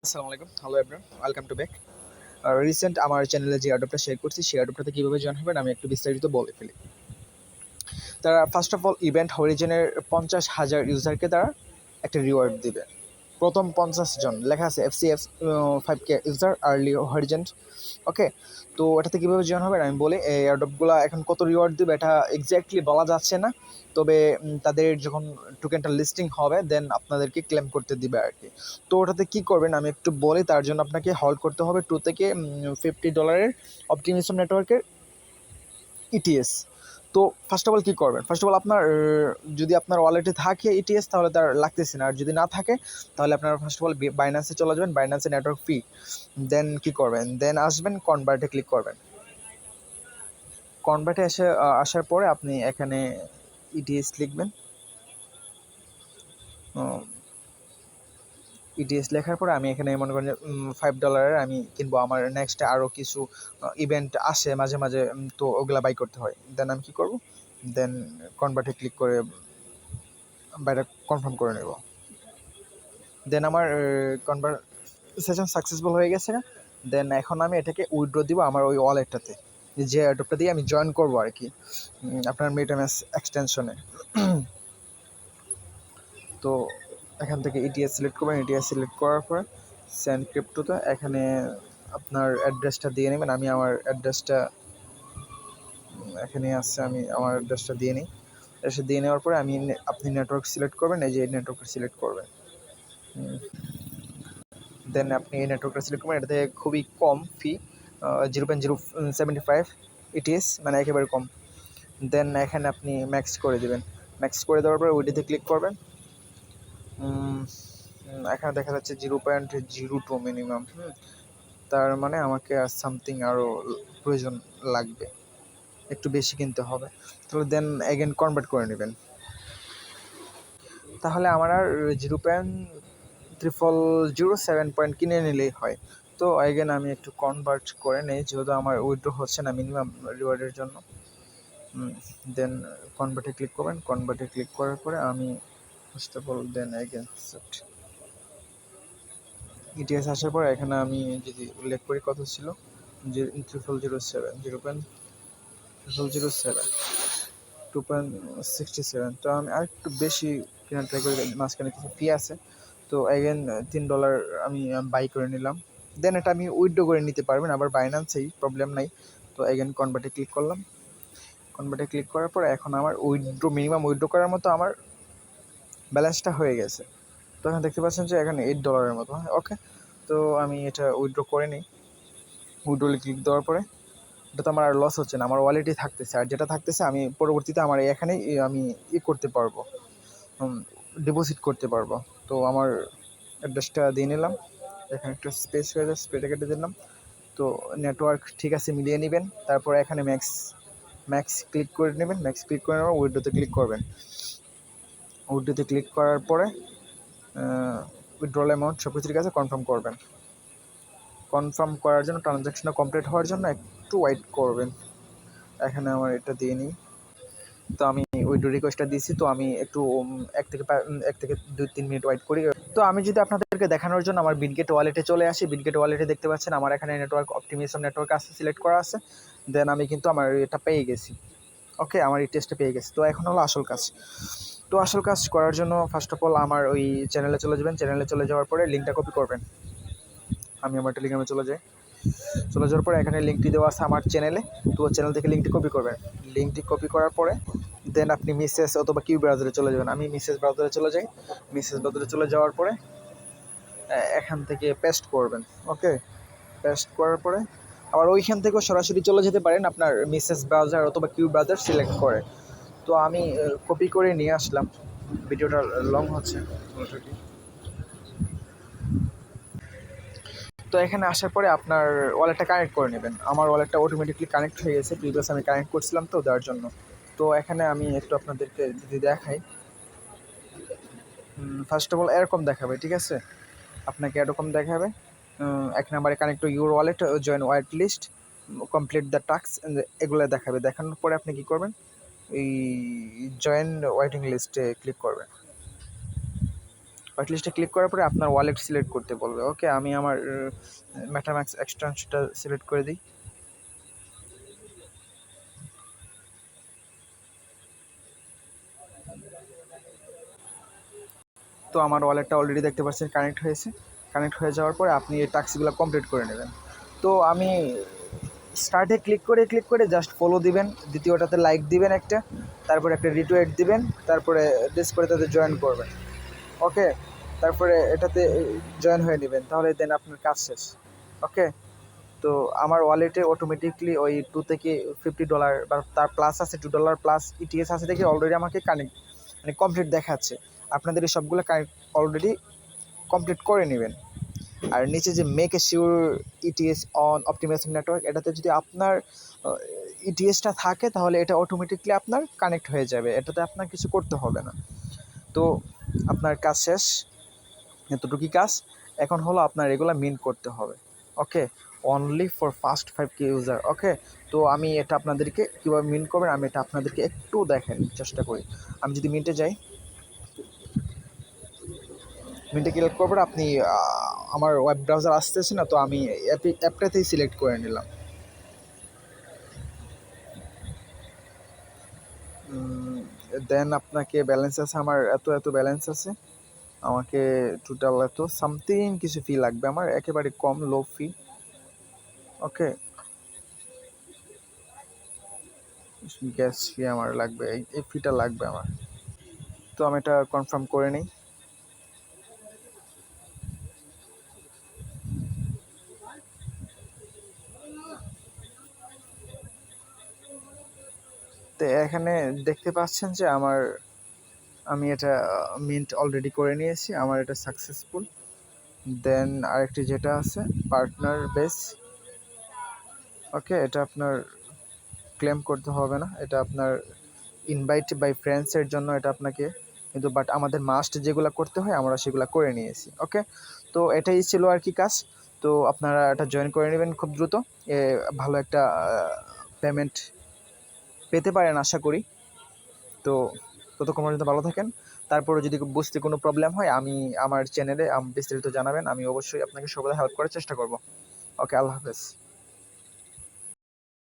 আসসালামু আলাইকুম, hello everyone, welcome to back. Recent আমার চ্যানেলে যে অ্যাডপটা শেয়ার করছি সেই অ্যাডপটাতে কীভাবে জয়েন হবেন আমি একটু বিস্তারিত বলে ফেলি। তারা ফার্স্ট অফ অল ইভেন্ট হরিজনের 50,000 ইউজারকে তারা একটা রিওয়ার্ড দিবে। প্রথম 50 জন লেখা আছে FCF 5K ইউজার আর্লি হরিজেন্ট। ওকে, তো এটাতে কীভাবে জয়েন হবেন আমি বলি। এই অ্যাডপগুলো এখন কত রিওয়ার্ড দেবে এটা এক্স্যাক্টলি বলা যাচ্ছে না, তবে তাদের যখন টোকেনটা লিস্টিং হবে দেন আপনাদেরকে ক্লেম করতে দিবে আর কি। তো ওটাতে কী করবেন আমি একটু বলি। তার জন্য আপনাকে হোল্ড করতে হবে $2 থেকে $50 অপটিমিজম নেটওয়ার্কের ইটিএস। তো ফার্স্ট অফ অল কী করবেন, ফার্স্ট অফ অল আপনার যদি আপনার ওয়ালেটে থাকে ইটিএস তাহলে তার লাগতেছে না, আর যদি না থাকে তাহলে আপনারা ফার্স্ট অফ অল বাইন্যান্সে চলে যাবেন, বাইন্যান্সে নেটওয়ার্ক ফি, দেন কী করবেন, দেন আসবেন কনভার্টে ক্লিক করবেন। কনভার্টে আসার পরে আপনি এখানে ইটিএস লিখবেন। ইটিএস লেখার পরে আমি এখানে মনে করেন যে $5 আমি কিনবো। আমার নেক্সটে আরও কিছু ইভেন্ট আসে মাঝে মাঝে, তো ওগুলা বাই করতে হয়। দেন আমি কী করবো, দেন কনভার্টে ক্লিক করে বাইরে কনফার্ম করে নেব। দেন আমার কনভারসেশন সাকসেসফুল হয়ে গেছে। দেন এখন আমি এটাকে উইথড্র দিব আমার ওই ওয়ালেটটাতে, যে অ্যাডপটা দিয়ে আমি জয়েন করবো আর কি আপনার মেটাম্যাক্স এক্সটেনশনে। তো এখান থেকে ইটিএস সিলেক্ট করবেন। ইটিএস সিলেক্ট করার পর সেন্ড ক্রিপ্টোতে এখানে আপনার অ্যাড্রেসটা দিয়ে নেবেন। আমি আমার অ্যাড্রেসটা এখানে আসছে, আমি আমার অ্যাড্রেসটা দিয়ে নিই। এসে দিয়ে নেওয়ার পরে আপনি নেটওয়ার্ক সিলেক্ট করবেন, এই যে এই নেটওয়ার্কটা সিলেক্ট করবেন। দেন আপনি এই নেটওয়ার্কটা সিলেক্ট করবেন। এটা থেকে খুবই কম ফি, 0.075 ইটিএস, মানে একেবারে কম। দেন এখানে আপনি ম্যাক্স করে দেবেন। ম্যাক্স করে দেওয়ার পরে ওইটিতে ক্লিক করবেন। এখানে দেখা যাচ্ছে 0.02 মিনিমাম। তার মানে আমাকে আর সামথিং আরও প্রয়োজন লাগবে, একটু বেশি কিনতে হবে। তাহলে দেন এগেন কনভার্ট করে নেবেন। তাহলে আমার আর 0.0007 কিনে নিলেই হয়। তো এগেন আমি একটু কনভার্ট করে নেই, যেহেতু আমার উইথড্র হচ্ছে না মিনিমাম রিওয়ার্ডের জন্য। দেন কনভার্টে ক্লিক করবেন। কনভার্টে ক্লিক করার পরে আমি first of all then again set it's আসার পর এখানে আমি যদি উল্লেখ করি কত ছিল, 0.0007, 2.67। তো আমি আর একটু বেশি কেনার ট্রাই করি, মাঝখানে কিছু ফি আছে। তো এগেন $3 আমি বাই করে নিলাম। দেন এটা আমি উইথড্র করে নিতে পারবেন আবার বাইন্যান্সেই, প্রবলেম নাই। তো এগেন কনভার্টে ক্লিক করলাম। কনভার্টে ক্লিক করার পর এখন আমার মিনিমাম উইথড্র করার মতো আমার ব্যালেন্সটা হয়ে গেছে। তো এখন দেখতে পাচ্ছেন যে এখানে $8 মতো। ওকে, তো আমি এটা উইথড্র করে নিই। উইথড্রলে ক্লিক দেওয়ার পরে এটা তো আমার আর লস হচ্ছে না, আমার ওয়ালেটেই থাকতেছে। আর যেটা থাকতেছে আমি পরবর্তীতে আমার এখানেই আমি করতে পারবো, ডিপোজিট করতে পারবো। তো আমার অ্যাড্রেসটা দিয়ে নিলাম, এখানে একটা স্পেস হয়ে যায়, স্পেসটা কেটে দিলাম। তো নেটওয়ার্ক ঠিক আছে মিলিয়ে নেবেন। তারপরে এখানে ম্যাক্স ক্লিক করে নেবেন। ম্যাক্স ক্লিক করে নেবেন, উইথড্রোতে ক্লিক করবেন। উইথড্রোতে ক্লিক করার পরে উইথড্রল অ্যামাউন্ট সব কিছু ঠিক আছে কনফার্ম করবেন। কনফার্ম করার জন্য ট্রানজ্যাকশনটা কমপ্লিট হওয়ার জন্য একটু ওয়েট করবেন। এখানে আমার এটা দিয়ে নিই। তো আমি উইথড্র রিকোয়েস্টটা দিয়েছি, তো আমি একটু 1 থেকে 2-3 মিনিট ওয়েট করি। তো আমি যদি আপনাদেরকে দেখানোর জন্য আমার বিটগেট ওয়ালেটে চলে আসি, বিটগেট ওয়ালেটে দেখতে পাচ্ছেন আমার এখানে নেটওয়ার্ক অপটিমিজম নেটওয়ার্ক আছে, সিলেক্ট করা আছে। দেন আমি কিন্তু আমার এটা পেয়ে গেছি। ওকে, আমার এই টেস্টটা পেয়ে গেছি। তো এখন হলো আসল কাজ। তো আসল কাজ করার জন্য ফার্স্ট অফ অল আমার ওই চ্যানেলে চলে যাবেন। চ্যানেলে চলে যাওয়ার পরে লিঙ্কটা কপি করবেন। আমি আমার টেলিগ্রামে চলে যাওয়ার পরে এখানে লিঙ্কটি দেওয়া আছে আমার চ্যানেলে। তো চ্যানেল থেকে লিঙ্কটি কপি করবেন। লিঙ্কটি কপি করার পরে দেন আপনি মিসেস অথবা কিউ ব্রাউজারে চলে যাবেন। আমি মিসেস ব্রাউজারে চলে যাই। মিসেস ব্রাউজারে চলে যাওয়ার পরে এখান থেকে পেস্ট করবেন। ওকে, পেস্ট করার পরে আবার ওইখান থেকেও সরাসরি চলে যেতে পারেন আপনার মিসেস ব্রাউজার অথবা কিউ ব্রাউজার সিলেক্ট করে। তো আমি কপি করে নিয়ে আসলাম। ভিডিওটা লং হচ্ছে অলরেডি। তো এখানে আসার পরে আপনার ওয়ালেটটা কানেক্ট করে নেবেন। আমার ওয়ালেটটা অটোমেটিকলি কানেক্ট হয়ে গেছে, প্রিভিয়াস আমি কানেক্ট করছিলাম তো দেওয়ার জন্য। তো এখানে আমি একটু আপনাদেরকে যদি দেখাই, ফার্স্ট অফ অল এরকম দেখাবে, ঠিক আছে? আপনাকে এরকম দেখাবে, 1 নম্বরে connect to your wallet, join wallet list, complete the task, এগুলো দেখাবে। দেখানোর পরে আপনি কী করবেন, এই জয়েন ওয়েটিং লিস্টে ক্লিক করবেন। হোয়াইট লিস্টে ক্লিক করার পরে আপনার ওয়ালেট সিলেক্ট করতে বলবে। ওকে, আমি আমার মেটাম্যাক্স এক্সটেনশনটা সিলেক্ট করে দিই। তো আমার ওয়ালেটটা অলরেডি দেখতে পাচ্ছেন কানেক্ট হয়েছে। কানেক্ট হয়ে যাওয়ার পরে আপনি এই টাস্কগুলো কমপ্লিট করে নেবেন। তো আমি স্টার্টে ক্লিক করে জাস্ট ফলো দিবেন, দ্বিতীয়টাতে লাইক দিবেন একটা, তারপরে একটা রিটুইট দিবেন, তারপরে ডিস করে তাতে জয়েন করবেন। ওকে, তারপরে এটাতে জয়েন হয়ে নেবেন, তাহলে দেন আপনার কাজ শেষ। ওকে, তো আমার ওয়ালেটে অটোমেটিকলি ওই 2 থেকে $50 বা তার প্লাস আছে, $2 প্লাস ইটিএস আছে দেখে অলরেডি আমাকে কানেক্ট মানে কমপ্লিট দেখাচ্ছে। আপনাদের এই সবগুলো কানেক্ট অলরেডি কমপ্লিট করে নেবেন। আর নিচে যে make a sure it's on optimisation network, এটাতে যদি আপনার ইটিএসটা থাকে তাহলে এটা অটোমেটিকলি আপনার কানেক্ট হয়ে যাবে, এটাতে আপনার কিছু করতে হবে না। তো আপনার কাজ শেষ, এতটুকুই কাজ। এখন হলো আপনার এগুলো মিন্ট করতে হবে। Okay, only for first 5K user. Okay, তো আমি এটা আপনাদেরকে কীভাবে মিন্ট করবেন আমি এটা আপনাদেরকে একটু দেখার চেষ্টা করি। আমি যদি মিন্টে যাই, মিন্টে ক্লিক করবেন, আপনি আমার ওয়েব ব্রাউজার আসতেছে না, তো আমি অ্যাপটাতেই সিলেক্ট করে নিলাম। দেন আপনাকে ব্যালেন্স আছে, আমার এত ব্যালেন্স আছে, আমাকে টোটাল এত সামথিং কিছু ফি লাগবে আমার, একেবারে কম, লো ফি। ওকে, গ্যাস ফি আমার লাগবে, এই ফিটা লাগবে আমার। তো আমি এটা কনফার্ম করে নিই। তো এখানে দেখতে পাচ্ছেন যে আমি এটা মিন্ট অলরেডি করে নিয়েছি, আমার এটা সাকসেসফুল। দেন আরেকটি যেটা আছে পার্টনার বেস, ওকে, এটা আপনার ক্লেম করতে হবে না, এটা আপনার ইনভাইট বাই ফ্রেন্ডসের জন্য এটা আপনাকে, কিন্তু বাট আমাদের মাস্ট যেগুলো করতে হয় আমরা সেগুলো করে নিয়েছি। ওকে, তো এটাই ছিল আর কি কাজ। তো আপনারা এটা জয়েন করে নেবেন খুব দ্রুত, ভালো একটা পেমেন্ট পেতে পারেন আশা করি। তো ততক্ষণ পর্যন্ত ভালো থাকেন। তারপরে যদি বুঝতে কোনো প্রবলেম হয় আমি আমার চ্যানেলে বিস্তারিত জানাবেন, আমি অবশ্যই আপনাকে সর্বদা হেল্প করার চেষ্টা করব। ওকে, আল্লাহ হাফেজ।